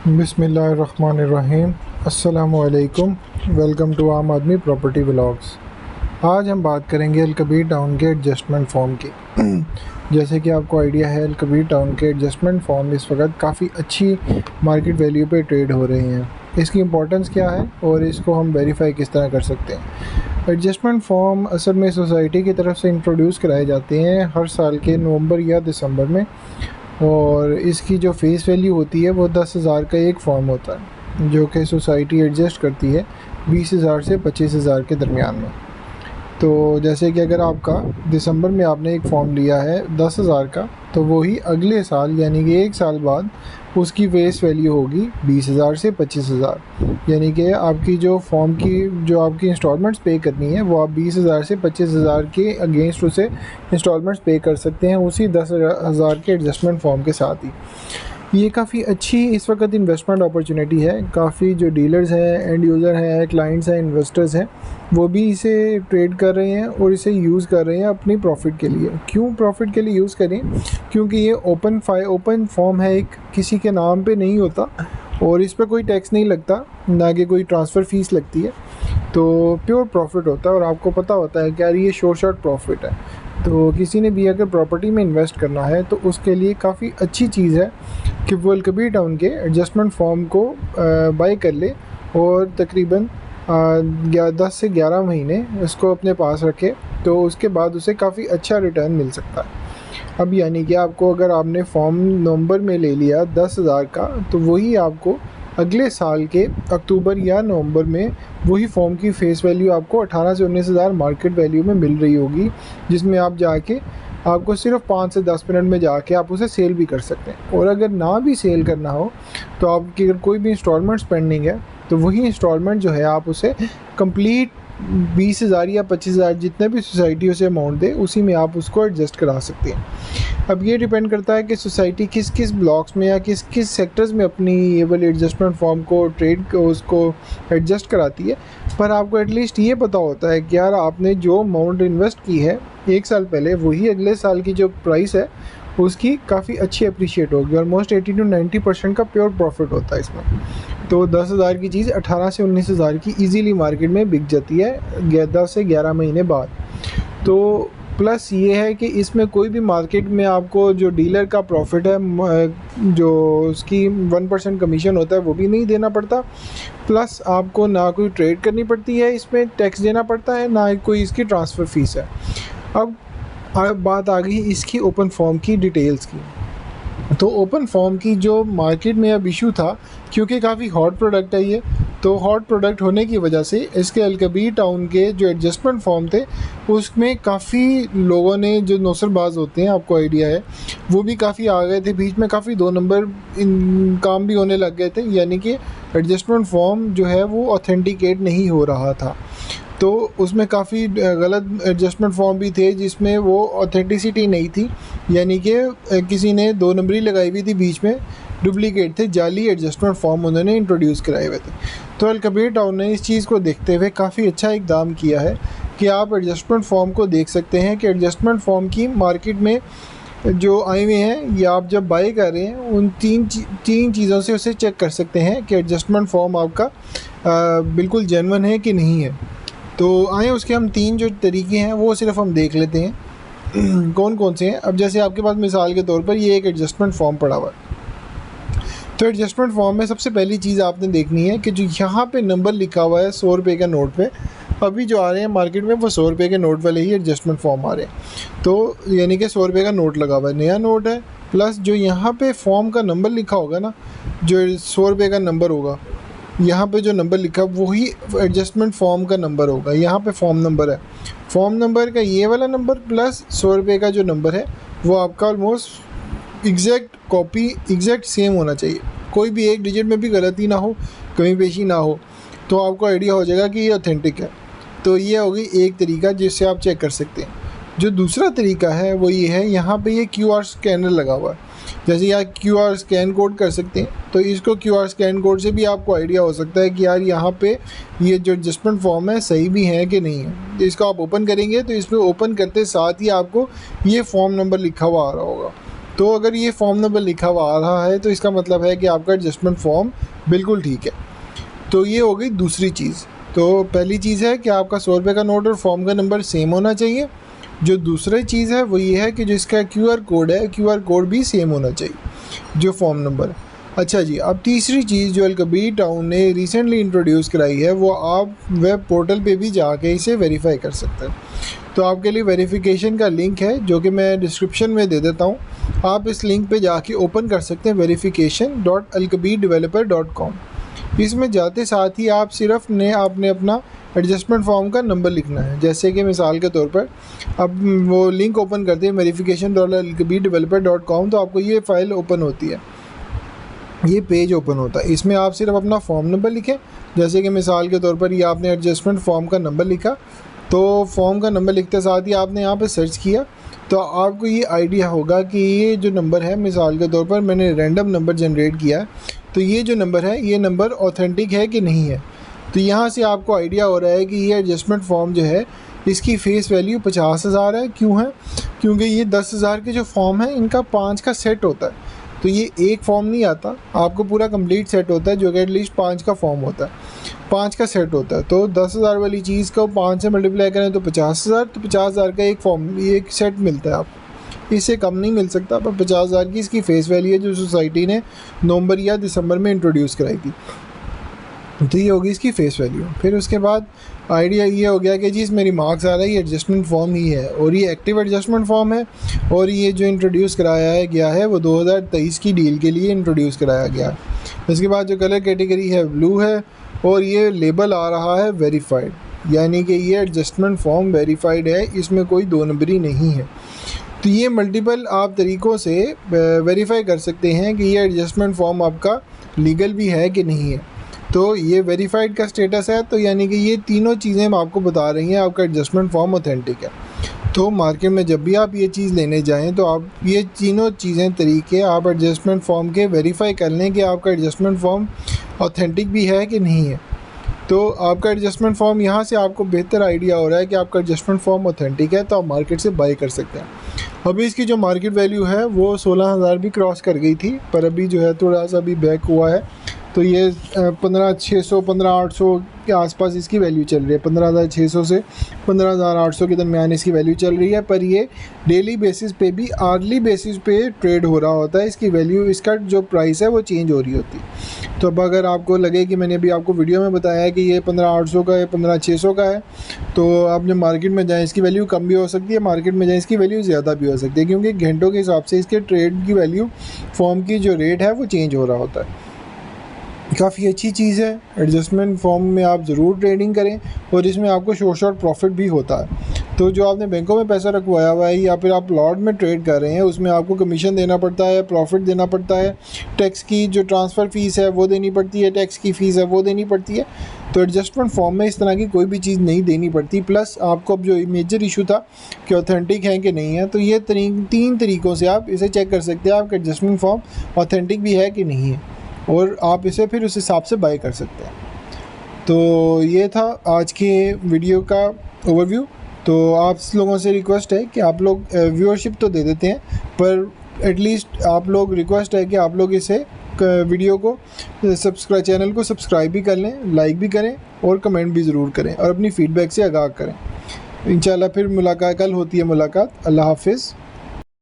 बिस्मिल्लाहिर्रहमानिर्रहीम। अस्सलामुअलैकुम। Welcome to आम आदमी प्रॉपर्टी व्लॉग्स। आज हम बात करेंगे अलकबीर टाउन के एडजस्टमेंट फॉर्म की। जैसे कि आपको आइडिया है, अलकबीर टाउन के एडजस्टमेंट फॉर्म इस वक्त काफ़ी अच्छी मार्केट वैल्यू पे ट्रेड हो रहे हैं। इसकी इंपॉर्टेंस क्या है और इसको हम वेरीफाई किस तरह कर सकते हैं। एडजस्टमेंट फॉर्म असल में सोसाइटी की तरफ से इंट्रोड्यूस कराए जाते हैं हर साल के नवंबर या दिसंबर में, और इसकी जो फेस वैल्यू होती है वो 10,000 का एक फॉर्म होता है, जो कि सोसाइटी एडजस्ट करती है 20,000 से 25,000 के दरमियान में। तो जैसे कि अगर आपका दिसंबर में आपने एक फ़ॉर्म लिया है 10,000 का, तो वही अगले साल यानी कि एक साल बाद उसकी फेस वैल्यू होगी 20,000 से 25,000। यानी कि आपकी जो फॉर्म की जो आपकी इंस्टॉलमेंट्स पे करनी है वो आप 20,000 से 25,000 के अगेंस्ट उसे इंस्टॉलमेंट्स पे कर सकते हैं उसी 10,000 के एडजस्टमेंट फॉर्म के साथ ही। ये काफ़ी अच्छी इस वक्त इन्वेस्टमेंट अपॉर्चुनिटी है। काफ़ी जो डीलर्स हैं, एंड यूज़र हैं, क्लाइंट्स हैं, इन्वेस्टर्स हैं, वो भी इसे ट्रेड कर रहे हैं और इसे यूज़ कर रहे हैं अपनी प्रॉफिट के लिए। क्यों प्रॉफिट के लिए यूज़ करें? क्योंकि ये ओपन फॉर्म है, एक किसी के नाम पे नहीं होता और इस पर कोई टैक्स नहीं लगता, ना कि कोई ट्रांसफ़र फ़ीस लगती है। तो प्योर प्रॉफिट होता है और आपको पता होता है कि यार ये शॉर्ट प्रॉफिट है। तो किसी ने भी अगर प्रॉपर्टी में इन्वेस्ट करना है तो उसके लिए काफ़ी अच्छी चीज़ है कि वो अलकबीर टाउन के एडजस्टमेंट फॉर्म को बाई कर ले और तकरीबन 10 से 11 महीने इसको अपने पास रखे, तो उसके बाद उसे काफ़ी अच्छा रिटर्न मिल सकता है। अब यानी कि आपको अगर आपने फॉर्म नवंबर में ले लिया 10,000 का, तो वही आपको अगले साल के अक्टूबर या नवंबर में वही फॉर्म की फ़ेस वैल्यू आपको 18 से 19,000 मार्केट वैल्यू में मिल रही होगी, जिसमें आप जाके आपको सिर्फ 5 से 10 मिनट में जाके आप उसे सेल भी कर सकते हैं। और अगर ना भी सेल करना हो तो आपकी अगर कोई भी इंस्टॉलमेंट्स पेंडिंग है तो वही इंस्टॉलमेंट जो है आप उसे कंप्लीट 20,000 या 25,000 जितने भी सोसाइटी उसे अमाउंट दे उसी में आप उसको एडजस्ट करा सकते हैं। अब ये डिपेंड करता है कि सोसाइटी किस किस ब्लॉक्स में या किस किस सेक्टर्स में अपनी ये वाली एडजस्टमेंट फॉर्म को ट्रेड को उसको एडजस्ट कराती है। पर आपको एटलीस्ट ये पता होता है कि यार आपने जो अमाउंट इन्वेस्ट की है एक साल पहले, वही अगले साल की जो प्राइस है उसकी काफ़ी अच्छी अप्रिशिएट होगी। ऑलमोस्ट 80 to 90% का प्योर प्रॉफिट होता है इसमें। तो 10,000 की चीज़ 18 से 19,000 की इजीली मार्केट में बिक जाती है 10 से 11 महीने बाद। तो प्लस ये है कि इसमें कोई भी मार्केट में आपको जो डीलर का प्रॉफिट है जो उसकी 1% कमीशन होता है वो भी नहीं देना पड़ता। प्लस आपको ना कोई ट्रेड करनी पड़ती है, इसमें टैक्स देना पड़ता है, ना कोई इसकी ट्रांसफ़र फ़ीस है। अब बात आ गई इसकी ओपन फॉर्म की डिटेल्स की। तो ओपन फॉर्म की जो मार्केट में अब इशू था, क्योंकि काफ़ी हॉट प्रोडक्ट है ये, तो हॉट प्रोडक्ट होने की वजह से इसके अलकबीर टाउन के जो एडजस्टमेंट फॉर्म थे उसमें काफ़ी लोगों ने, जो नौसरबाज होते हैं आपको आइडिया है, वो भी काफ़ी आ गए थे बीच में। काफ़ी 2 नंबर इन काम भी होने लग गए थे, यानी कि एडजस्टमेंट फॉर्म जो है वो ऑथेंटिकेट नहीं हो रहा था। तो उसमें काफ़ी गलत एडजस्टमेंट फॉर्म भी थे जिसमें वो ऑथेंटिसिटी नहीं थी, यानी कि किसी ने 2 नंबरी लगाई हुई थी, बीच में डुप्लीकेट थे, जाली एडजस्टमेंट फॉर्म उन्होंने इंट्रोड्यूस कराए हुए थे। तो अलकबीर टाउन ने इस चीज़ को देखते हुए काफ़ी अच्छा इकदाम किया है कि आप एडजस्टमेंट फॉर्म को देख सकते हैं कि एडजस्टमेंट फॉर्म की मार्केट में जो आए हुए हैं या आप जब बाई कर रहे हैं उन तीन चीज़ों से उसे चेक कर सकते हैं कि एडजस्टमेंट फॉर्म आपका बिल्कुल जेन्युइन है कि नहीं है। तो आए उसके हम 3 जो तरीके हैं वो सिर्फ हम देख लेते हैं कौन कौन से हैं। अब जैसे आपके पास मिसाल के तौर पर ये एक एडजस्टमेंट फॉर्म पड़ा हुआ है, तो एडजस्टमेंट फॉर्म में सबसे पहली चीज़ आपने देखनी है कि जो यहाँ पे नंबर लिखा हुआ है 100 रुपये का नोट पे, अभी जो आ रहे हैं मार्केट में वो 100 रुपये के नोट वाले ही एडजस्टमेंट फॉर्म आ रहे हैं। तो यानी कि 100 रुपये का नोट लगा हुआ है, नया नोट है, प्लस जो यहाँ पे फॉर्म का नंबर लिखा होगा ना, जो 100 रुपये का नंबर होगा, यहाँ पे जो नंबर लिखा वही एडजस्टमेंट फॉर्म का नंबर होगा। यहाँ पे फॉर्म नंबर है, फॉर्म नंबर का ये वाला नंबर प्लस 100 रुपये का जो नंबर है वो आपका almost exact copy, exact same होना चाहिए। कोई भी एक डिजिट में भी गलती ना हो, कमी पेशी ना हो, तो आपको आइडिया हो जाएगा कि ये ऑथेंटिक है। तो ये होगी एक तरीका जिससे आप चेक कर सकते हैं। जो दूसरा तरीका है वो ये है, यहाँ पे ये QR स्कैनर लगा हुआ है, जैसे यहाँ QR स्कैन कोड कर सकते हैं, तो इसको QR स्कैन कोड से भी आपको आइडिया हो सकता है कि यार यहाँ पे ये जो एडजस्टमेंट फॉर्म है सही भी है कि नहीं है। तो इसको आप ओपन करेंगे तो इसमें ओपन करते साथ ही आपको ये फॉर्म नंबर लिखा हुआ आ रहा होगा। तो अगर ये फॉर्म नंबर लिखा हुआ आ रहा है तो इसका मतलब है कि आपका एडजस्टमेंट फॉर्म बिल्कुल ठीक है। तो ये हो गई दूसरी चीज़। तो पहली चीज़ है कि आपका 100 रुपये का नोट और फॉर्म का नंबर सेम होना चाहिए। जो दूसरी चीज़ है वो ये है कि जो इसका QR कोड है, QR कोड भी सेम होना चाहिए जो फॉर्म नंबर। अच्छा जी, अब तीसरी चीज़ जो अलकबीर टाउन ने रिसेंटली इंट्रोड्यूस कराई है वो आप वेब पोर्टल पे भी जाके इसे वेरीफाई कर सकते हैं। तो आपके लिए वेरिफिकेशन का लिंक है जो कि मैं डिस्क्रिप्शन में दे देता हूँ। आप इस लिंक पे जाके ओपन कर सकते हैं verification.alkabirdeveloper.com। इसमें जाते साथ ही आप सिर्फ आपने अपना एडजस्टमेंट फॉर्म का नंबर लिखना है। जैसे कि मिसाल के तौर पर अब वो लिंक ओपन करते हैं verification.alkabirdeveloper.com, तो आपको ये फ़ाइल ओपन होती है, ये पेज ओपन होता है। इसमें आप सिर्फ अपना फॉर्म नंबर लिखें। जैसे कि मिसाल के तौर पर ये आपने एडजस्टमेंट फॉर्म का नंबर लिखा, तो फॉर्म का नंबर लिखते साथ ही आपने यहाँ पे सर्च किया तो आपको ये आइडिया होगा कि ये जो नंबर है, मिसाल के तौर पर मैंने रैंडम नंबर जनरेट किया है, तो ये जो नंबर है ये नंबर ऑथेंटिक है कि नहीं है। तो यहाँ से आपको आइडिया हो रहा है कि ये एडजस्टमेंट फॉर्म जो है इसकी फ़ेस वैल्यू 50,000 है। क्यों है? क्योंकि ये 10,000 के जो फॉर्म है इनका 5 का सेट होता है। तो ये एक फॉर्म नहीं आता, आपको पूरा कंप्लीट सेट होता है जो कि एटलीस्ट 5 का फॉर्म होता है, 5 का सेट होता है। तो 10,000 वाली चीज़ को 5 से मल्टीप्लाई करें तो 50,000, तो 50,000 का एक फॉर्म, एक सेट मिलता है आपको, इससे कम नहीं मिल सकता। पर 50,000 की इसकी फ़ेस वैल्यू है जो सोसाइटी ने नवंबर या दिसंबर में इंट्रोड्यूस कराई थी। तो ये होगी इसकी फ़ेस वैल्यू। फिर उसके बाद आइडिया ये हो गया कि जी इसमें रिमार्क्स आ रहा है ये एडजस्टमेंट फॉर्म ही है और ये एक्टिव एडजस्टमेंट फॉर्म है और ये जो इंट्रोड्यूस कराया गया है वो 2023 की डील के लिए इंट्रोड्यूस कराया गया है। इसके बाद जो कलर कैटेगरी है ब्लू है और ये लेबल आ रहा है वेरीफाइड, यानी कि ये एडजस्टमेंट फॉर्म वेरीफाइड है, इसमें कोई दो नंबरी नहीं है। तो ये मल्टीपल आप तरीक़ों से वेरीफाई कर सकते हैं कि ये एडजस्टमेंट फॉर्म आपका लीगल भी है कि नहीं है। तो ये वेरीफाइड का स्टेटस है, तो यानी कि ये तीनों चीज़ें हम आपको बता रही हैं आपका एडजस्टमेंट फॉर्म ऑथेंटिक है। तो मार्केट में जब भी आप ये चीज़ लेने जाएं तो आप ये तीनों चीज़ें तरीके आप एडजस्टमेंट फॉर्म के वेरीफाई कर लें कि आपका एडजस्टमेंट फॉर्म ऑथेंटिक भी है कि नहीं है। तो आपका एडजस्टमेंट फॉर्म यहाँ से आपको बेहतर आइडिया हो रहा है कि आपका एडजस्टमेंट फॉर्म ऑथेंटिक है, तो आप मार्केट से बाई कर सकते हैं। अभी इसकी जो मार्केट वैल्यू है वो 16,000 भी क्रॉस कर गई थी, पर अभी जो है थोड़ा सा अभी बैक हुआ है। तो ये 15,600 15,800 के आसपास इसकी वैल्यू चल रही है। 15,600 से 15,800 के दरमियान इसकी वैल्यू चल रही है। पर ये डेली बेसिस पे भी, आर्ली बेसिस पे ट्रेड हो रहा होता है। इसकी वैल्यू, इसका जो प्राइस है वो चेंज हो रही होती है। तो अब अगर आपको लगे कि मैंने अभी आपको वीडियो में बताया है कि ये 15,800 का है, 15,600 का है, तो आप जब मार्केट में जाएँ इसकी वैल्यू कम भी हो सकती है, मार्केट में जाएँ इसकी वैल्यू ज़्यादा भी हो सकती है, क्योंकि घंटों के हिसाब से इसके ट्रेड की वैल्यू, फॉर्म की जो रेट है वो चेंज हो रहा होता है। काफ़ी अच्छी चीज़ है, एडजस्टमेंट फॉर्म में आप ज़रूर ट्रेडिंग करें और इसमें आपको शॉर्ट प्रॉफिट भी होता है। तो जो आपने बैंकों में पैसा रखवाया हुआ है या फिर आप लॉट में ट्रेड कर रहे हैं, उसमें आपको कमीशन देना पड़ता है, प्रॉफिट देना पड़ता है, टैक्स की जो ट्रांसफ़र फ़ीस है वो देनी पड़ती है, टैक्स की फ़ीस है वो देनी पड़ती है। तो एडजस्टमेंट फॉर्म में इस तरह की कोई भी चीज़ नहीं देनी पड़ती। प्लस आपको अब जो मेजर इशू था कि ऑथेंटिक है कि नहीं है, तो ये तीन तरीक़ों से आप इसे चेक कर सकते हैं आपका एडजस्टमेंट फॉर्म ऑथेंटिक भी है कि नहीं है, और आप इसे फिर उस हिसाब से बाय कर सकते हैं। तो ये था आज के वीडियो का ओवरव्यू। तो आप लोगों से रिक्वेस्ट है कि आप लोग व्यूअरशिप तो दे देते हैं, पर एटलीस्ट आप लोग, रिक्वेस्ट है कि आप लोग इसे वीडियो को सब्सक्राइब, चैनल को सब्सक्राइब भी कर लें, लाइक भी करें और कमेंट भी ज़रूर करें और अपनी फ़ीडबैक से आगाह करें। इंशाल्लाह फिर मुलाकात, कल होती है मुलाकात। अल्लाह हाफ़िज़।